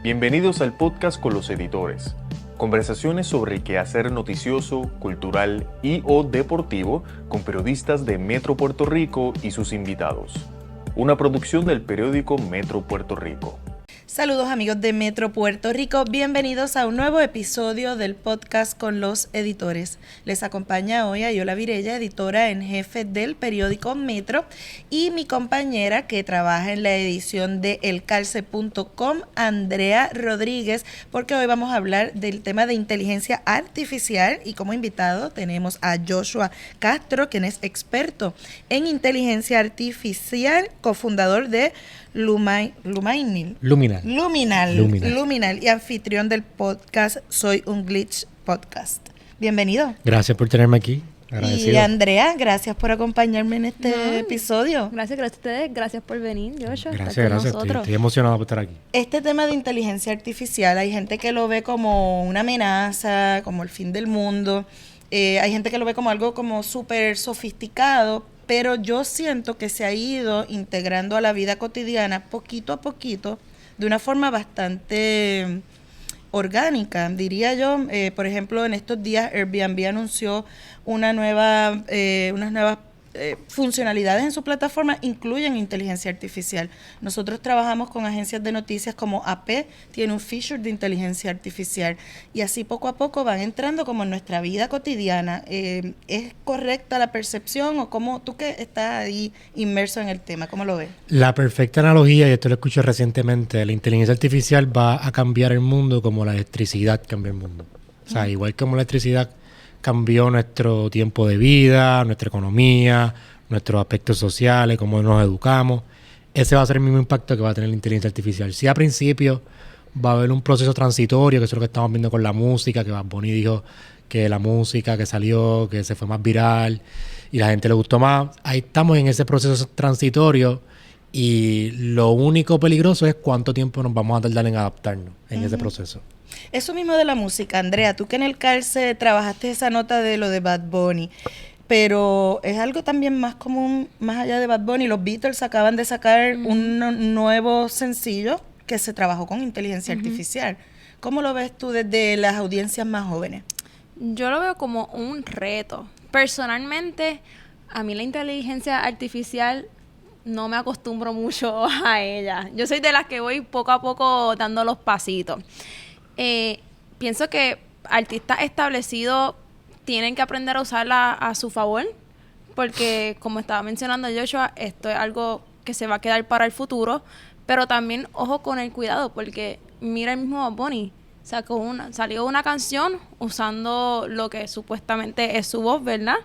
Bienvenidos al podcast con los editores. Conversaciones sobre el quehacer noticioso, cultural y o deportivo con periodistas de Metro Puerto Rico y sus invitados. Una producción del periódico Metro Puerto Rico. Saludos amigos de Metro Puerto Rico, bienvenidos a un nuevo episodio del podcast con los editores. Les acompaña hoy Ayola Virella, editora en jefe del periódico Metro, y mi compañera que trabaja en la edición de elcalce.com, Andrea Rodríguez, porque hoy vamos a hablar del tema de inteligencia artificial y como invitado tenemos a Joshua Castro, quien es experto en inteligencia artificial, cofundador de Luminal y anfitrión del podcast Soy un Glitch Podcast. Bienvenido. Gracias por tenerme aquí. Agradecido. Y Andrea, gracias por acompañarme en este episodio. Gracias a ustedes, gracias por venir, Joshua. Gracias. Estoy emocionado por estar aquí. Este tema de inteligencia artificial, hay gente que lo ve como una amenaza, como el fin del mundo. Hay gente que lo ve como algo como súper sofisticado, pero yo siento que se ha ido integrando a la vida cotidiana poquito a poquito, de una forma bastante orgánica, diría yo. Por ejemplo, en estos días Airbnb anunció unas nuevas funcionalidades en su plataforma, incluyen inteligencia artificial. Nosotros trabajamos con agencias de noticias como AP, tiene un feature de inteligencia artificial, y así poco a poco van entrando como en nuestra vida cotidiana. ¿Es correcta la percepción o cómo tú que estás ahí inmerso en el tema, cómo lo ves? La perfecta analogía, y esto lo escuché recientemente, la inteligencia artificial va a cambiar el mundo como la electricidad cambió el mundo. O sea, igual como la electricidad cambió nuestro tiempo de vida, nuestra economía, nuestros aspectos sociales, cómo nos educamos. Ese va a ser el mismo impacto que va a tener la inteligencia artificial. Sí, a principio va a haber un proceso transitorio, que es lo que estamos viendo con la música, que Bad Bunny dijo que la música que salió, que se fue más viral y la gente le gustó más. Ahí estamos en ese proceso transitorio y lo único peligroso es cuánto tiempo nos vamos a tardar en adaptarnos en ese proceso. Eso mismo de la música, Andrea, tú que en el Calce trabajaste esa nota de lo de Bad Bunny, pero es algo también más común, más allá de Bad Bunny. Los Beatles acaban de sacar un nuevo sencillo que se trabajó con inteligencia artificial. ¿Cómo lo ves tú desde las audiencias más jóvenes? Yo lo veo como un reto. Personalmente, a mí la inteligencia artificial no me acostumbro mucho a ella. Yo soy de las que voy poco a poco dando los pasitos. Pienso que artistas establecidos tienen que aprender a usarla a su favor, porque como estaba mencionando Joshua, esto es algo que se va a quedar para el futuro, pero también ojo con el cuidado, porque mira el mismo Bad Bunny, salió una canción usando lo que supuestamente es su voz, ¿verdad?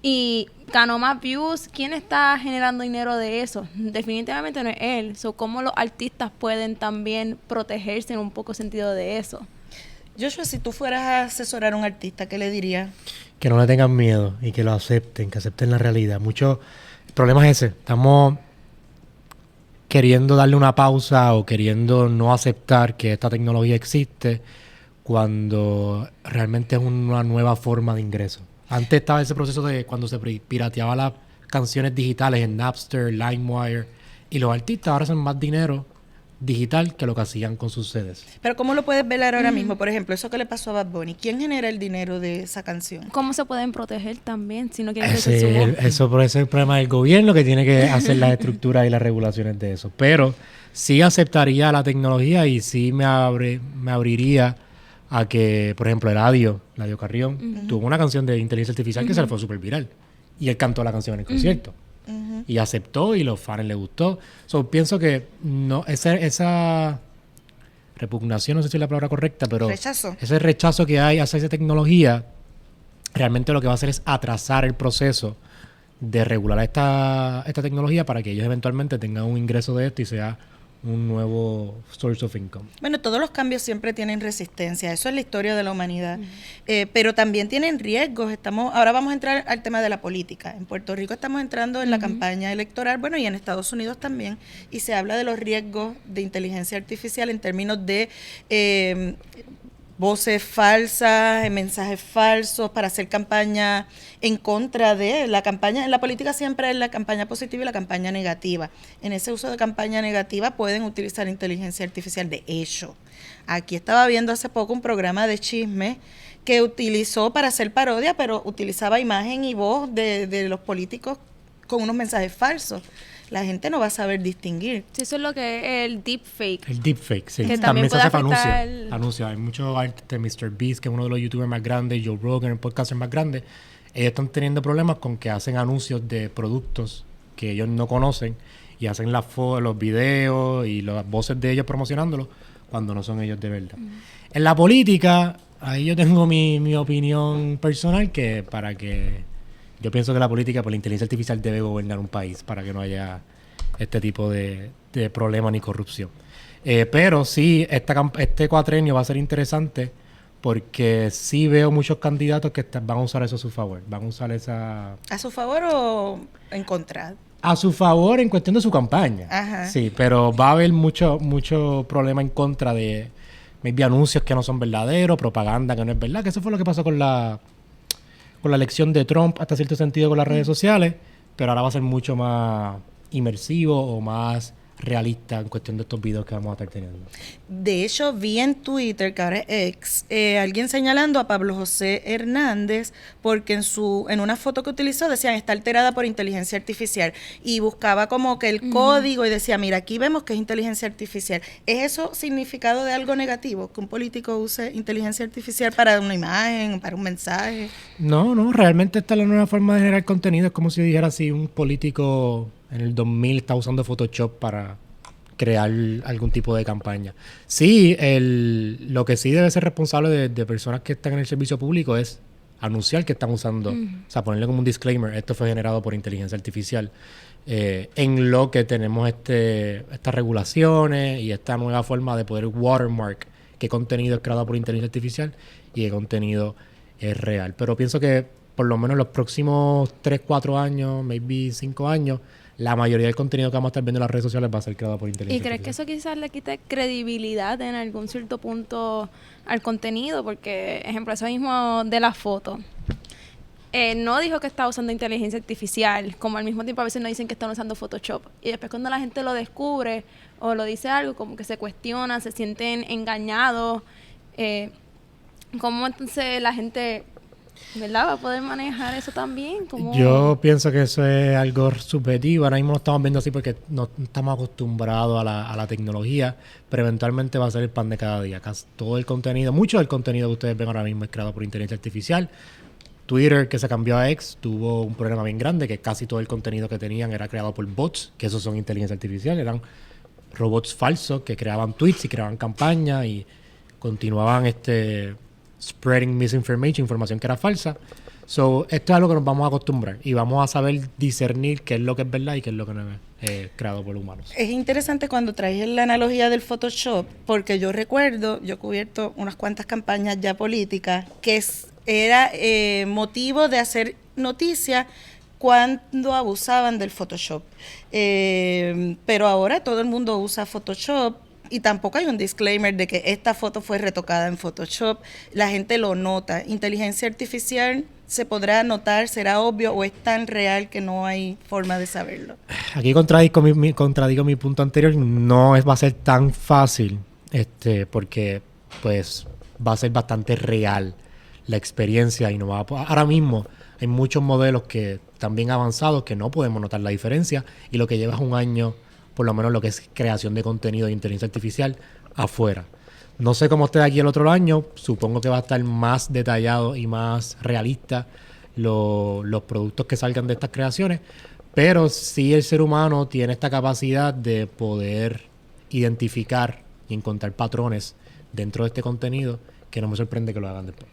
Y ganó más views. ¿Quién está generando dinero de eso? Definitivamente no es él. ¿Cómo los artistas pueden también protegerse en un poco sentido de eso? Joshua, si tú fueras a asesorar a un artista, ¿qué le dirías? Que no le tengan miedo y que lo acepten, que acepten la realidad. El problema es ese. Estamos queriendo darle una pausa o queriendo no aceptar que esta tecnología existe cuando realmente es una nueva forma de ingreso. Antes estaba ese proceso de cuando se pirateaba las canciones digitales en Napster, LimeWire, y los artistas ahora hacen más dinero digital que lo que hacían con sus CDs. Pero ¿cómo lo puedes ver ahora mismo? Por ejemplo, eso que le pasó a Bad Bunny. ¿Quién genera el dinero de esa canción? ¿Cómo se pueden proteger también si no quieren que Ese es el problema del gobierno, que tiene que hacer las estructuras y las regulaciones de eso. Pero sí aceptaría la tecnología y sí me abriría a que, por ejemplo, Eladio Carrión tuvo una canción de inteligencia artificial que se le fue súper viral. Y él cantó la canción en el concierto. Y aceptó y los fans les gustó. Pienso que no esa repugnación, no sé si es la palabra correcta, pero ese rechazo que hay hacia esa tecnología, realmente lo que va a hacer es atrasar el proceso de regular esta tecnología para que ellos eventualmente tengan un ingreso de esto y sea un nuevo source of income. Bueno, todos los cambios siempre tienen resistencia, eso es la historia de la humanidad, pero también tienen riesgos. Ahora vamos a entrar al tema de la política. En Puerto Rico estamos entrando en la campaña electoral, bueno, y en Estados Unidos también, y se habla de los riesgos de inteligencia artificial en términos de voces falsas, mensajes falsos para hacer campaña en contra de la campaña. En la política siempre es la campaña positiva y la campaña negativa. En ese uso de campaña negativa pueden utilizar inteligencia artificial. De hecho, aquí estaba viendo hace poco un programa de chisme que utilizó para hacer parodia, pero utilizaba imagen y voz de los políticos con unos mensajes falsos. La gente no va a saber distinguir. Sí, eso es lo que es el deepfake. El deepfake, sí. Que también se puede hace afectar anuncios. Hay muchos artistas, Mr. Beast, que es uno de los youtubers más grandes, Joe Rogan, el podcaster más grande. Ellos están teniendo problemas con que hacen anuncios de productos que ellos no conocen y hacen los videos y las voces de ellos promocionándolos cuando no son ellos de verdad. En la política, ahí yo tengo mi opinión personal yo pienso que la política por la inteligencia artificial debe gobernar un país para que no haya este tipo de problemas ni corrupción. Pero sí, este cuatrenio va a ser interesante porque sí veo muchos candidatos que van a usar eso a su favor. Van a usar esa... ¿A su favor o en contra? A su favor en cuestión de su campaña. Ajá. Sí, pero va a haber mucho problema en contra de maybe anuncios que no son verdaderos, propaganda que no es verdad, que eso fue lo que pasó con la elección de Trump, hasta cierto sentido con las redes sociales, pero ahora va a ser mucho más inmersivo o más realista en cuestión de estos videos que vamos a estar teniendo. De hecho, vi en Twitter, que ahora es ex, alguien señalando a Pablo José Hernández porque en una foto que utilizó decían está alterada por inteligencia artificial y buscaba como que el código y decía, mira, aquí vemos que es inteligencia artificial. ¿Es eso significado de algo negativo? Que un político use inteligencia artificial para una imagen, para un mensaje. No, realmente esta es la nueva forma de generar contenido. Es como si dijera así, un político en el 2000 está usando Photoshop para crear algún tipo de campaña. Sí, lo que sí debe ser responsable de personas que están en el servicio público es anunciar que están usando, o sea, ponerle como un disclaimer, esto fue generado por inteligencia artificial. En lo que tenemos estas regulaciones y esta nueva forma de poder watermark qué contenido es creado por inteligencia artificial y qué contenido es real. Pero pienso que por lo menos los próximos 3, 4 años, maybe 5 años, la mayoría del contenido que vamos a estar viendo en las redes sociales va a ser creado por inteligencia artificial. ¿Y crees que eso quizás le quite credibilidad en algún cierto punto al contenido? Porque, ejemplo, eso mismo de la foto. No dijo que estaba usando inteligencia artificial, como al mismo tiempo a veces nos dicen que están usando Photoshop. Y después cuando la gente lo descubre o lo dice algo, como que se cuestiona, se sienten engañados. ¿Cómo entonces la gente, verdad, va a poder manejar eso también? ¿Cómo? Yo pienso que eso es algo subjetivo. Ahora mismo lo estamos viendo así porque no estamos acostumbrados a la tecnología, pero eventualmente va a ser el pan de cada día. Casi todo el contenido, mucho del contenido que ustedes ven ahora mismo es creado por inteligencia artificial. Twitter, que se cambió a X, tuvo un problema bien grande, que casi todo el contenido que tenían era creado por bots, que esos son inteligencia artificial, eran robots falsos que creaban tweets y creaban campañas y continuaban spreading misinformation, información que era falsa. So, esto es algo que nos vamos a acostumbrar y vamos a saber discernir qué es lo que es verdad y qué es lo que no es creado por humanos. Es interesante cuando traes la analogía del Photoshop, porque yo recuerdo, yo he cubierto unas cuantas campañas ya políticas, que era motivo de hacer noticia cuando abusaban del Photoshop. Pero ahora todo el mundo usa Photoshop y tampoco hay un disclaimer de que esta foto fue retocada en Photoshop. La gente lo nota. Inteligencia artificial se podrá notar, será obvio o es tan real que no hay forma de saberlo. Aquí contradigo mi punto anterior. No va a ser tan fácil porque pues va a ser bastante real la experiencia y no va a... Ahora mismo hay muchos modelos que están bien avanzados que no podemos notar la diferencia y lo que lleva es un año, por lo menos lo que es creación de contenido de inteligencia artificial afuera. No sé cómo esté aquí el otro año, supongo que va a estar más detallado y más realista los productos que salgan de estas creaciones, pero sí el ser humano tiene esta capacidad de poder identificar y encontrar patrones dentro de este contenido que no me sorprende que lo hagan después.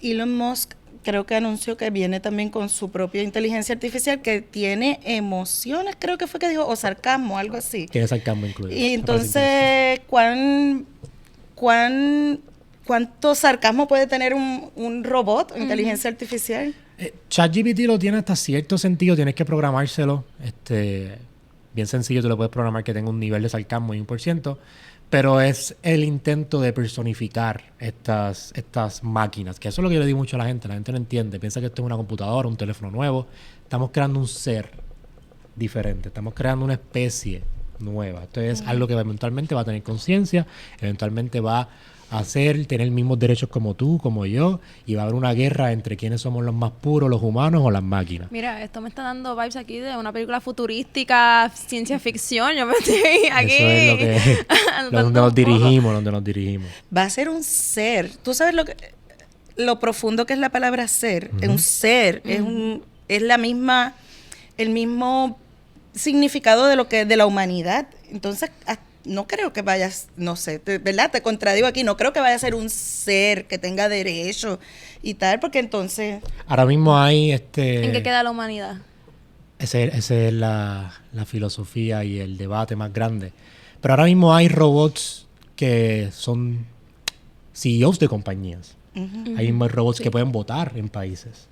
Elon Musk creo que anunció que viene también con su propia inteligencia artificial que tiene emociones, creo que fue que dijo, o sarcasmo, algo así. Tiene sarcasmo incluido. Y entonces, ¿cuánto sarcasmo puede tener un robot, inteligencia artificial? ChatGPT lo tiene hasta cierto sentido, tienes que programárselo. Bien sencillo, tú le puedes programar que tenga un nivel de sarcasmo y 1%, Pero es el intento de personificar estas máquinas, que eso es lo que yo le digo mucho a la gente no entiende, piensa que esto es una computadora, un teléfono nuevo, estamos creando un ser diferente, estamos creando una especie nueva, esto es algo que eventualmente va a tener conciencia, eventualmente va a tener los mismos derechos como tú, como yo, y va a haber una guerra entre quiénes somos los más puros, los humanos o las máquinas. Mira, esto me está dando vibes aquí de una película futurística, ciencia ficción. Yo me estoy aquí. Eso es donde nos dirigimos. Va a ser un ser. ¿Tú sabes lo profundo que es la palabra ser? Un ser es la misma, el mismo significado de la humanidad. Entonces, no creo que vayas, no sé, ¿verdad? Te contradigo aquí, no creo que vaya a ser un ser que tenga derecho y tal, porque entonces... Ahora mismo hay ¿En qué queda la humanidad? Esa es la filosofía y el debate más grande. Pero ahora mismo hay robots que son CEOs de compañías. Ahí mismo hay robots que pueden votar en países.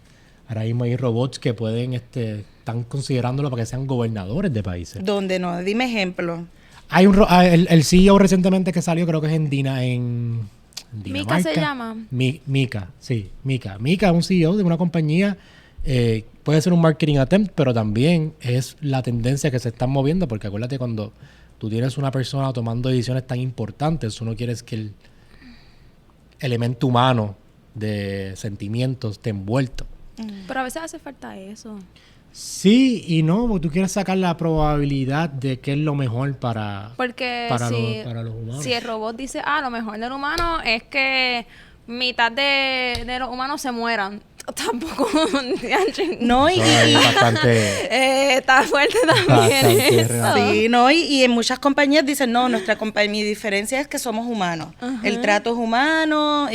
Ahora mismo hay robots que pueden, están considerándolo para que sean gobernadores de países. ¿Dónde no? Dime ejemplo. Hay el CEO recientemente que salió, creo que es en Dinamarca. ¿Mika se llama? Mika, sí, Mika. Mika es un CEO de una compañía, puede ser un marketing attempt, pero también es la tendencia que se está moviendo, porque acuérdate, cuando tú tienes una persona tomando decisiones tan importantes, tú no quieres que el elemento humano de sentimientos esté envuelto. Pero a veces hace falta eso. Sí y no, porque tú quieres sacar la probabilidad de qué es lo mejor para los humanos. Si el robot dice, lo mejor del humano es que mitad de los humanos se mueran. Tampoco. No, y bastante, está fuerte también eso. Sí, no, y en muchas compañías dicen, no, mi diferencia es que somos humanos. El trato es humano,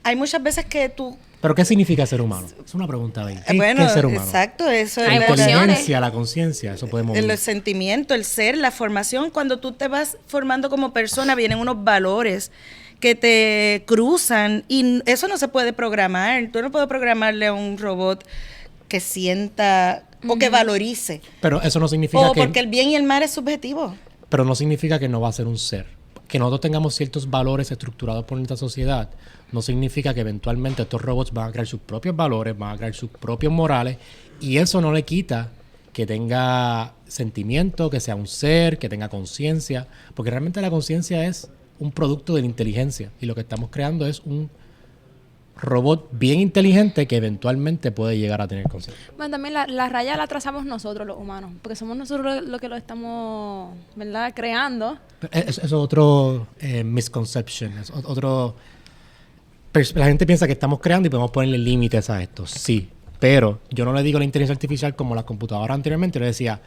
hay muchas veces que tú... ¿Pero qué significa ser humano? Es una pregunta ahí. ¿Qué es ser humano? Exacto, eso la es inteligencia, la conciencia, eso podemos ver. El sentimiento, el ser, la formación. Cuando tú te vas formando como persona, vienen unos valores que te cruzan y eso no se puede programar. Tú no puedes programarle a un robot que sienta o que valorice. Pero eso no significa que... porque el bien y el mal es subjetivo. Pero no significa que no va a ser un ser. Que nosotros tengamos ciertos valores estructurados por nuestra sociedad no significa que eventualmente estos robots van a crear sus propios valores, van a crear sus propios morales, y eso no le quita que tenga sentimiento, que sea un ser, que tenga conciencia, porque realmente la conciencia es un producto de la inteligencia, y lo que estamos creando es un robot bien inteligente que eventualmente puede llegar a tener conciencia. Bueno, también la raya la trazamos nosotros, los humanos, porque somos nosotros los que lo estamos, ¿verdad?, creando. Eso es otro misconception, es otro... La gente piensa que estamos creando y podemos ponerle límites a esto, sí, pero yo no le digo a la inteligencia artificial como las computadoras anteriormente, yo le decía,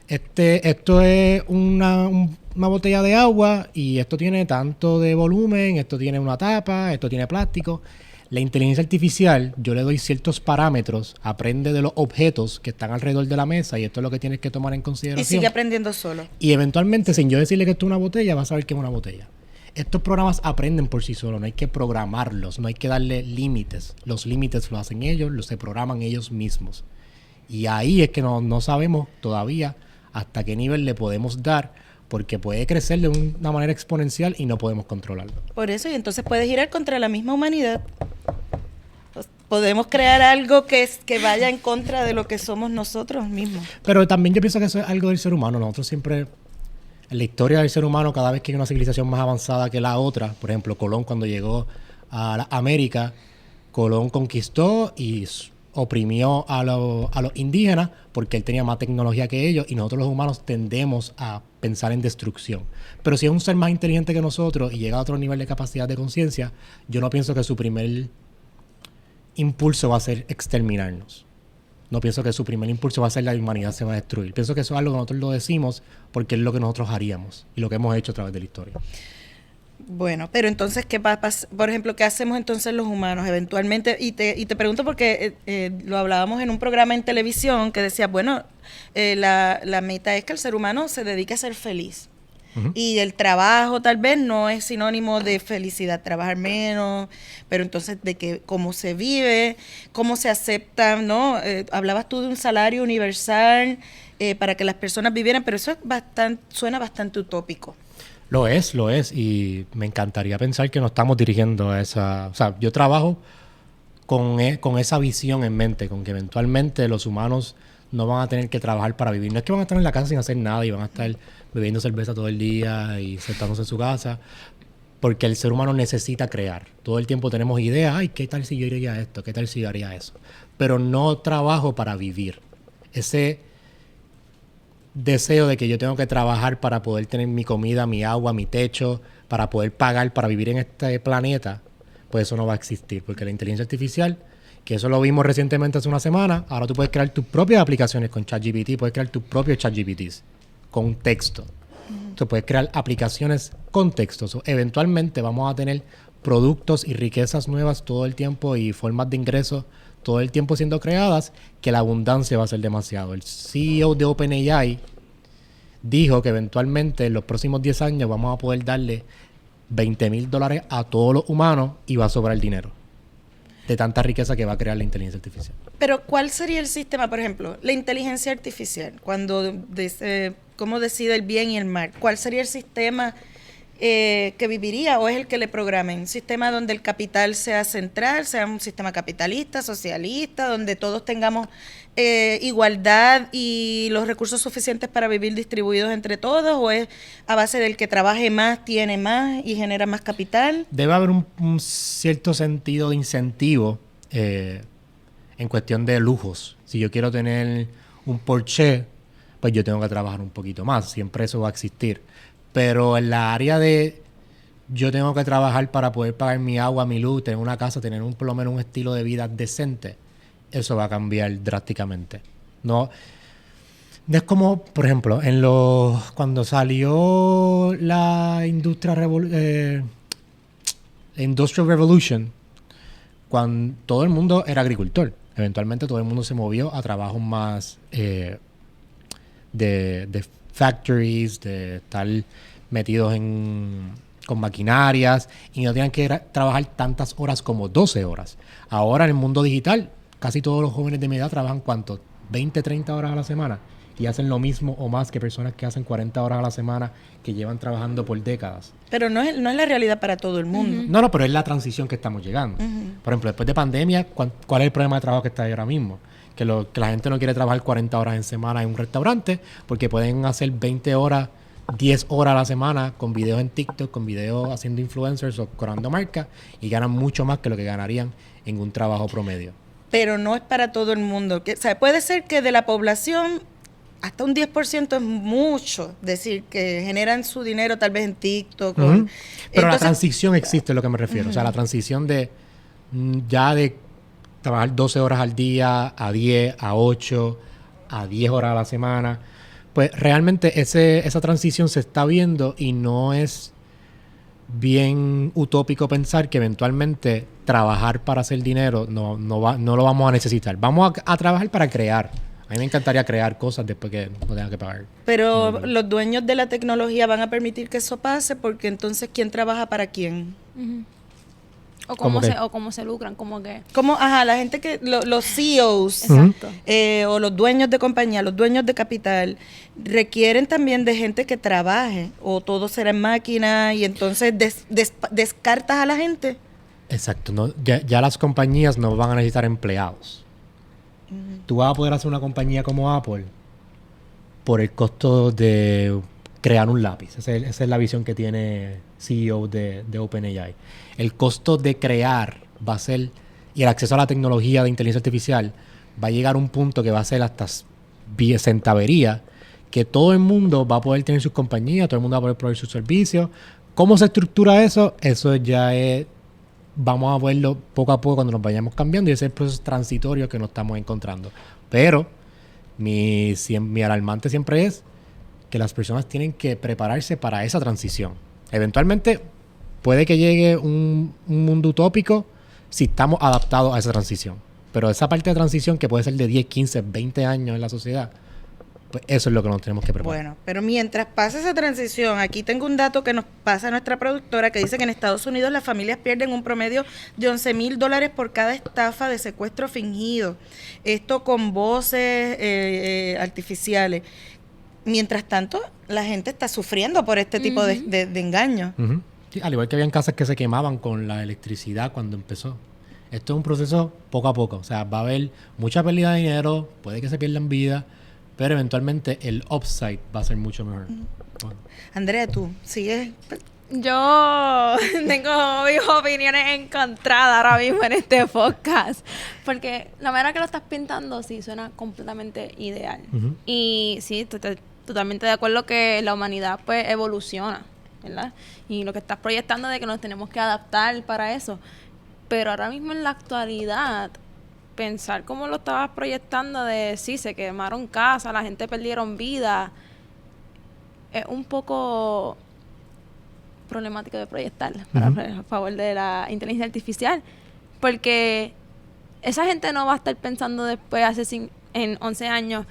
esto es una botella de agua y esto tiene tanto de volumen, esto tiene una tapa, esto tiene plástico. La inteligencia artificial, yo le doy ciertos parámetros, aprende de los objetos que están alrededor de la mesa y esto es lo que tienes que tomar en consideración. Y sigue aprendiendo solo. Y eventualmente, sin yo decirle que esto es una botella, va a saber que es una botella. Estos programas aprenden por sí solos, no hay que programarlos, no hay que darle límites. Los límites los hacen ellos, se programan ellos mismos. Y ahí es que no sabemos todavía hasta qué nivel le podemos dar, porque puede crecer de una manera exponencial y no podemos controlarlo. Por eso, y entonces puedes girar contra la misma humanidad. Podemos crear algo que vaya en contra de lo que somos nosotros mismos. Pero también yo pienso que eso es algo del ser humano. Nosotros siempre... En la historia del ser humano, cada vez que hay una civilización más avanzada que la otra, por ejemplo, Colón cuando llegó a América, Colón conquistó y oprimió a los indígenas porque él tenía más tecnología que ellos y nosotros los humanos tendemos a pensar en destrucción. Pero si es un ser más inteligente que nosotros y llega a otro nivel de capacidad de conciencia, yo no pienso que su primer impulso va a ser exterminarnos. No pienso que su primer impulso va a ser la humanidad se va a destruir. Pienso que eso es algo que nosotros lo decimos porque es lo que nosotros haríamos y lo que hemos hecho a través de la historia. Bueno, pero entonces, ¿qué va a pasar? Por ejemplo, ¿qué hacemos entonces los humanos eventualmente? Y te pregunto porque lo hablábamos en un programa en televisión que decía, bueno, la meta es que el ser humano se dedique a ser feliz. Y el trabajo tal vez no es sinónimo de felicidad, trabajar menos, pero entonces de que cómo se vive, cómo se acepta, ¿no? Hablabas tú de un salario universal para que las personas vivieran, pero eso es suena bastante utópico. Lo es, y me encantaría pensar que nos estamos dirigiendo a esa... O sea, yo trabajo con esa visión en mente, con que eventualmente los humanos no van a tener que trabajar para vivir. No es que van a estar en la casa sin hacer nada y van a estar bebiendo cerveza todo el día y sentándose en su casa, porque el ser humano necesita crear. Todo el tiempo tenemos ideas, ay, ¿qué tal si yo haría esto? ¿Qué tal si yo haría eso? Pero no trabajo para vivir. Ese deseo de que yo tengo que trabajar para poder tener mi comida, mi agua, mi techo, para poder pagar para vivir en este planeta, pues eso no va a existir, porque la inteligencia artificial, que eso lo vimos recientemente hace una semana, ahora tú puedes crear tus propias aplicaciones con ChatGPT, puedes crear tus propios ChatGPTs con texto. Tú puedes crear aplicaciones con texto. So, eventualmente vamos a tener productos y riquezas nuevas todo el tiempo y formas de ingreso todo el tiempo siendo creadas, que la abundancia va a ser demasiado. El CEO de OpenAI dijo que eventualmente en los próximos 10 años vamos a poder darle $20,000 a todos los humanos y va a sobrar el dinero de tanta riqueza que va a crear la inteligencia artificial. Pero ¿cuál sería el sistema, por ejemplo, la inteligencia artificial, cuando cómo decide el bien y el mal? ¿Cuál sería el sistema que viviría o es el que le programen? ¿Un sistema donde el capital sea central, sea un sistema capitalista, socialista, donde todos tengamos igualdad y los recursos suficientes para vivir distribuidos entre todos, o es a base del que trabaje más, tiene más y genera más capital? Debe haber un cierto sentido de incentivo en cuestión de lujos. Si yo quiero tener un Porsche, pues yo tengo que trabajar un poquito más. Siempre eso va a existir. Pero en la área de yo tengo que trabajar para poder pagar mi agua, mi luz, tener una casa, tener por lo menos un estilo de vida decente, eso va a cambiar drásticamente. No es como, por ejemplo, cuando salió la Industrial Revolution, cuando todo el mundo era agricultor. Eventualmente todo el mundo se movió a trabajos más de factories, de estar metidos con maquinarias y no tenían que trabajar tantas horas como 12 horas. Ahora en el mundo digital, casi todos los jóvenes de mi edad trabajan ¿cuánto? 20, 30 horas a la semana y hacen lo mismo o más que personas que hacen 40 horas a la semana que llevan trabajando por décadas. Pero no es la realidad para todo el mundo. No, pero es la transición que estamos llegando. Por ejemplo, después de pandemia, ¿cuál es el problema de trabajo que está ahí ahora mismo? Que la gente no quiere trabajar 40 horas en semana en un restaurante porque pueden hacer 20 horas, 10 horas a la semana con videos en TikTok, con videos haciendo influencers o creando marcas y ganan mucho más que lo que ganarían en un trabajo promedio. Pero no es para todo el mundo. O sea, puede ser que de la población hasta un 10% es mucho, decir, que generan su dinero tal vez en TikTok. Pero entonces, la transición existe, es lo que me refiero. O sea, la transición de trabajar 12 horas al día, a 10, a 8, a 10 horas a la semana. Pues realmente esa transición se está viendo y no es bien utópico pensar que eventualmente trabajar para hacer dinero no lo vamos a necesitar. Vamos a trabajar para crear. A mí me encantaría crear cosas después que no tenga que pagar. Pero los dueños de la tecnología van a permitir que eso pase porque entonces ¿quién trabaja para quién? O cómo se lucran, como que... La gente que... los CEOs. Exacto. O los dueños de compañía, los dueños de capital, requieren también de gente que trabaje, o todo será en máquina, y entonces descartas a la gente. Exacto. No, ya las compañías no van a necesitar empleados. Tú vas a poder hacer una compañía como Apple por el costo de crear un lápiz. Esa es la visión que tiene CEO de OpenAI. El costo de crear va a ser, y el acceso a la tecnología de inteligencia artificial va a llegar a un punto que va a ser hasta centavería, que todo el mundo va a poder tener sus compañías, todo el mundo va a poder proveer sus servicios. ¿Cómo se estructura eso? Eso ya es, vamos a verlo poco a poco cuando nos vayamos cambiando, y ese es el proceso transitorio que nos estamos encontrando. Pero mi alarmante siempre es que las personas tienen que prepararse para esa transición. Eventualmente puede que llegue un mundo utópico si estamos adaptados a esa transición. Pero esa parte de transición que puede ser de 10, 15, 20 años en la sociedad, pues eso es lo que nos tenemos que preparar. Bueno, pero mientras pasa esa transición, aquí tengo un dato que nos pasa nuestra productora que dice que en Estados Unidos las familias pierden un promedio de $11,000 por cada estafa de secuestro fingido. Esto con voces artificiales. mientras tanto, la gente está sufriendo por este tipo de engaños. Uh-huh. Sí, al igual que habían casas que se quemaban con la electricidad cuando empezó. Esto es un proceso poco a poco. O sea, va a haber mucha pérdida de dinero, puede que se pierdan vidas, pero eventualmente el upside va a ser mucho mejor. Bueno. Andrea, tú sigues. Yo tengo mis opiniones encontradas ahora mismo en este podcast. Porque la manera que lo estás pintando sí suena completamente ideal. Uh-huh. Y sí, totalmente de acuerdo que la humanidad pues evoluciona, ¿verdad? Y lo que estás proyectando de que nos tenemos que adaptar para eso. Pero ahora mismo en la actualidad, pensar como lo estabas proyectando de sí, se quemaron casas, la gente perdieron vida, es un poco problemático de proyectar a favor de la inteligencia artificial, porque esa gente no va a estar pensando después en 11 años,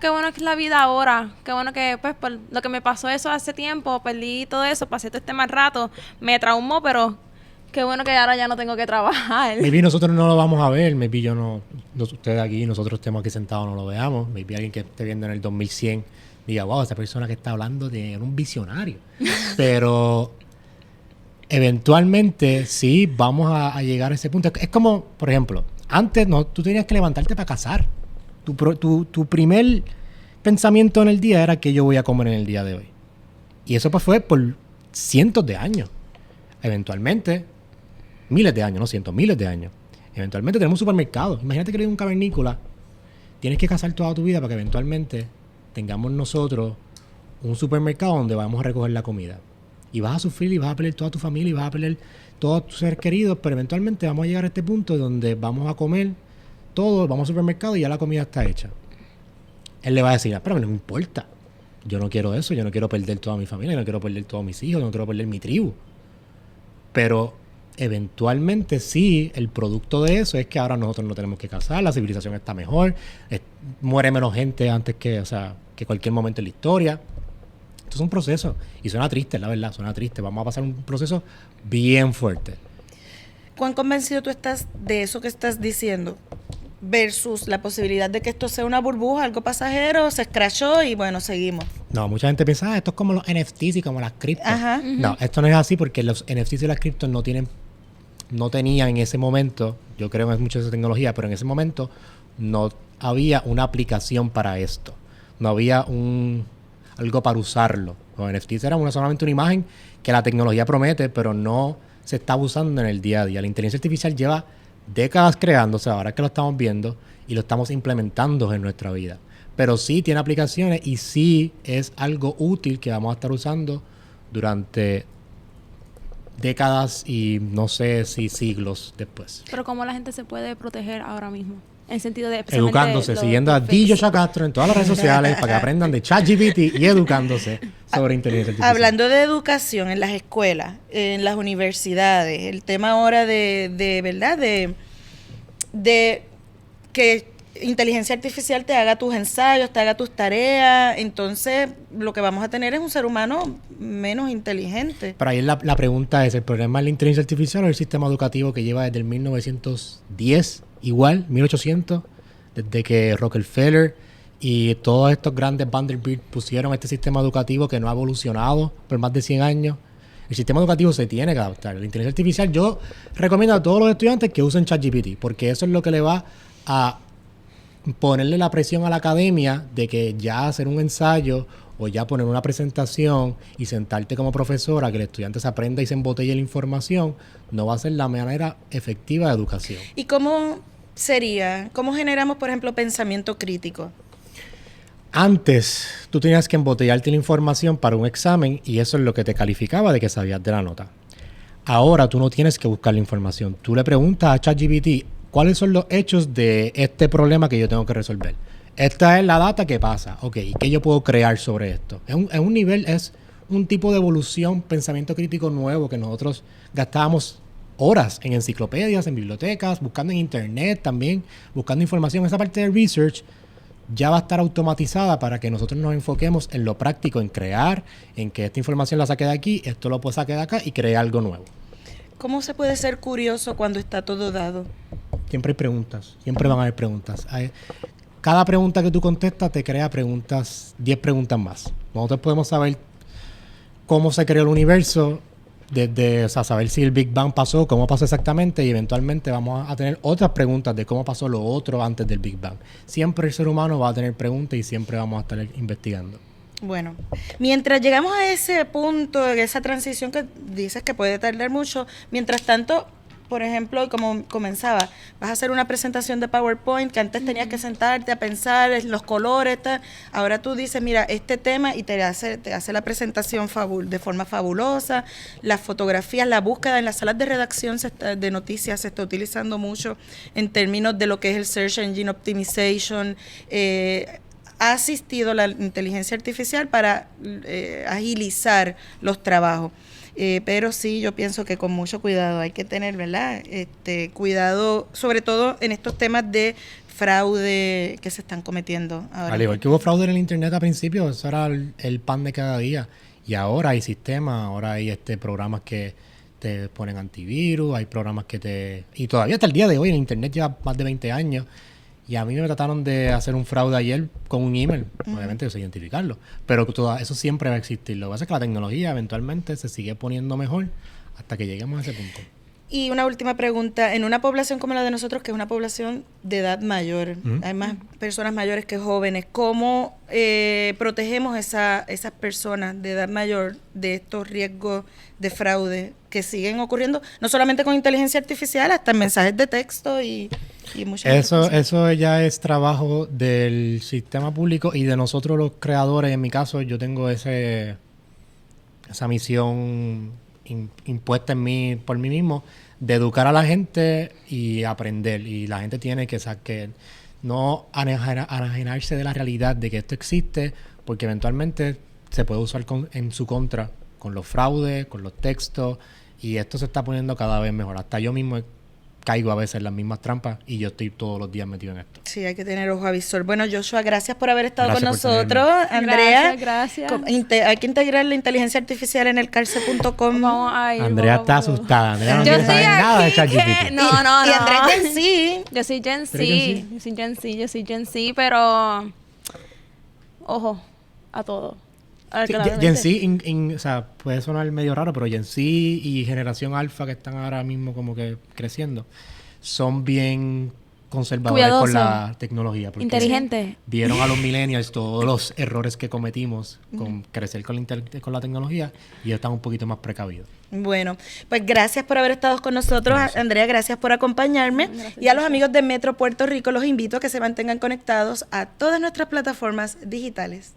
qué bueno que es la vida ahora, qué bueno que pues por lo que me pasó eso hace tiempo, perdí todo eso, pasé todo este mal rato, me traumó, pero qué bueno que ahora ya no tengo que trabajar. Maybe nosotros no lo vamos a ver, maybe yo no ustedes aquí, nosotros estemos aquí sentados no lo veamos, maybe alguien que esté viendo en el 2100 diga, wow, esa persona que está hablando de un visionario. Pero eventualmente sí vamos a llegar a ese punto. Es como, por ejemplo, antes tú tenías que levantarte para cazar. Tu primer pensamiento en el día era qué yo voy a comer en el día de hoy. Y eso pues fue por cientos de años. Eventualmente, miles de años, no cientos, miles de años. Eventualmente tenemos un supermercado. Imagínate que eres un cavernícola. Tienes que cazar toda tu vida para que eventualmente tengamos nosotros un supermercado donde vamos a recoger la comida. Y vas a sufrir y vas a perder toda tu familia y vas a perder todos tus seres queridos, pero eventualmente vamos a llegar a este punto donde vamos a comer todo, vamos al supermercado y ya la comida está hecha. Él le va a decir, pero no me importa. Yo no quiero eso, yo no quiero perder toda mi familia, yo no quiero perder todos mis hijos, yo no quiero perder mi tribu. Pero eventualmente sí, el producto de eso es que ahora nosotros no tenemos que cazar, la civilización está mejor, muere menos gente antes que cualquier momento en la historia. Esto es un proceso y suena triste, la verdad, suena triste. Vamos a pasar un proceso bien fuerte. ¿Cuán convencido tú estás de eso que estás diciendo? Versus la posibilidad de que esto sea una burbuja, algo pasajero, se escrachó y bueno, seguimos. No, mucha gente piensa, esto es como los NFTs y como las criptos. Ajá. Uh-huh. No, esto no es así porque los NFTs y las criptos no tenían en ese momento, yo creo en mucho de esa tecnología, pero en ese momento no había una aplicación para esto. No había algo para usarlo. Los NFTs eran solamente una imagen que la tecnología promete, pero no se está usando en el día a día. La inteligencia artificial lleva décadas creándose, ahora es que lo estamos viendo y lo estamos implementando en nuestra vida. Pero sí tiene aplicaciones y sí es algo útil que vamos a estar usando durante décadas y no sé si siglos después. Pero ¿cómo la gente se puede proteger ahora mismo? En el sentido de... Educándose, siguiendo a Joshua Castro en todas las redes sociales para que aprendan de ChatGPT y educándose sobre inteligencia artificial. Hablando de educación en las escuelas, en las universidades, el tema ahora de ¿verdad? De que inteligencia artificial te haga tus ensayos, te haga tus tareas, entonces lo que vamos a tener es un ser humano menos inteligente. Pero ahí la pregunta es, ¿el problema es la inteligencia artificial o el sistema educativo que lleva desde el 1910, igual, 1800, desde que Rockefeller y todos estos grandes Vanderbilt pusieron este sistema educativo que no ha evolucionado por más de 100 años? El sistema educativo se tiene que adaptar. La inteligencia artificial, yo recomiendo a todos los estudiantes que usen ChatGPT, porque eso es lo que le va a ponerle la presión a la academia de que ya hacer un ensayo o ya poner una presentación y sentarte como profesora, que el estudiante se aprenda y se embotelle la información, no va a ser la manera efectiva de educación. ¿Y cómo sería? ¿Cómo generamos, por ejemplo, pensamiento crítico? Antes, tú tenías que embotellarte la información para un examen y eso es lo que te calificaba de que sabías de la nota. Ahora tú no tienes que buscar la información. Tú le preguntas a ChatGPT, ¿cuáles son los hechos de este problema que yo tengo que resolver? Esta es la data que pasa. Ok, ¿y qué yo puedo crear sobre esto? Es un tipo de evolución, pensamiento crítico nuevo que nosotros gastábamos horas en enciclopedias, en bibliotecas, buscando en internet también, buscando información. Esa parte de research ya va a estar automatizada para que nosotros nos enfoquemos en lo práctico, en crear, en que esta información la saque de aquí, esto lo puedo sacar de acá y crear algo nuevo. ¿Cómo se puede ser curioso cuando está todo dado? Siempre hay preguntas, siempre van a haber preguntas. cada pregunta que tú contestas te crea 10 preguntas más. Nosotros podemos saber cómo se creó el universo, desde, o sea, saber si el Big Bang pasó, cómo pasó exactamente, y eventualmente vamos a tener otras preguntas de cómo pasó lo otro antes del Big Bang. Siempre el ser humano va a tener preguntas y siempre vamos a estar investigando. Bueno, mientras llegamos a ese punto, esa transición que dices que puede tardar mucho, mientras tanto, por ejemplo, como comenzaba, vas a hacer una presentación de PowerPoint que antes tenías que sentarte a pensar los colores, tal. Ahora tú dices, mira, este tema, y te hace la presentación de forma fabulosa, las fotografías, la búsqueda en las salas de redacción de noticias se está utilizando mucho en términos de lo que es el Search Engine Optimization. Ha asistido la inteligencia artificial para agilizar los trabajos. Pero sí, yo pienso que con mucho cuidado hay que tener, ¿verdad? Cuidado, sobre todo en estos temas de fraude que se están cometiendo ahora. Al igual que hubo fraude en el internet al principio, eso era el pan de cada día. Y ahora hay sistemas, ahora hay programas que te ponen antivirus, hay programas y todavía hasta el día de hoy el internet lleva más de 20 años. Y a mí me trataron de hacer un fraude ayer con un email. Obviamente yo sé identificarlo. Pero todo eso siempre va a existir. Lo que pasa es que la tecnología eventualmente se sigue poniendo mejor hasta que lleguemos a ese punto. Y una última pregunta. En una población como la de nosotros, que es una población de edad mayor, hay más personas mayores que jóvenes, ¿cómo protegemos esas personas de edad mayor de estos riesgos de fraude que siguen ocurriendo? No solamente con inteligencia artificial, hasta en mensajes de texto y muchas cosas. Eso ya es trabajo del sistema público y de nosotros los creadores. En mi caso, yo tengo esa misión impuesta en mí por mí mismo, de educar a la gente y aprender. Y la gente tiene que no enajenarse de la realidad de que esto existe, porque eventualmente se puede usar en su contra, con los fraudes, con los textos, y esto se está poniendo cada vez mejor. Hasta yo mismo caigo a veces en las mismas trampas y yo estoy todos los días metido en esto. Sí, hay que tener ojo avisor. Bueno, Joshua, gracias por haber estado Gracias con por nosotros. Andrea, Gracias. Hay que integrar la inteligencia artificial en el calce.com. Vamos a ir. Andrea está asustada. Andrea no Yo quiere estoy saber nada de aquí ChatGPT. que... No. Y Andrea es Gen Z. Yo soy Gen Z. ¿Tú eres Yo soy Gen Z, pero... Ojo a todo. Gen Z, o sea, puede sonar medio raro, pero Gen Z y Generación Alfa, que están ahora mismo como que creciendo, son bien conservadores Cuidadosos. con la tecnología. Porque Inteligente. vieron a los millennials todos los errores que cometimos con crecer con la tecnología y ellos están un poquito más precavidos. Bueno, pues gracias por haber estado con nosotros. Gracias. Andrea, gracias por acompañarme. Gracias. Y a los amigos de Metro Puerto Rico los invito a que se mantengan conectados a todas nuestras plataformas digitales.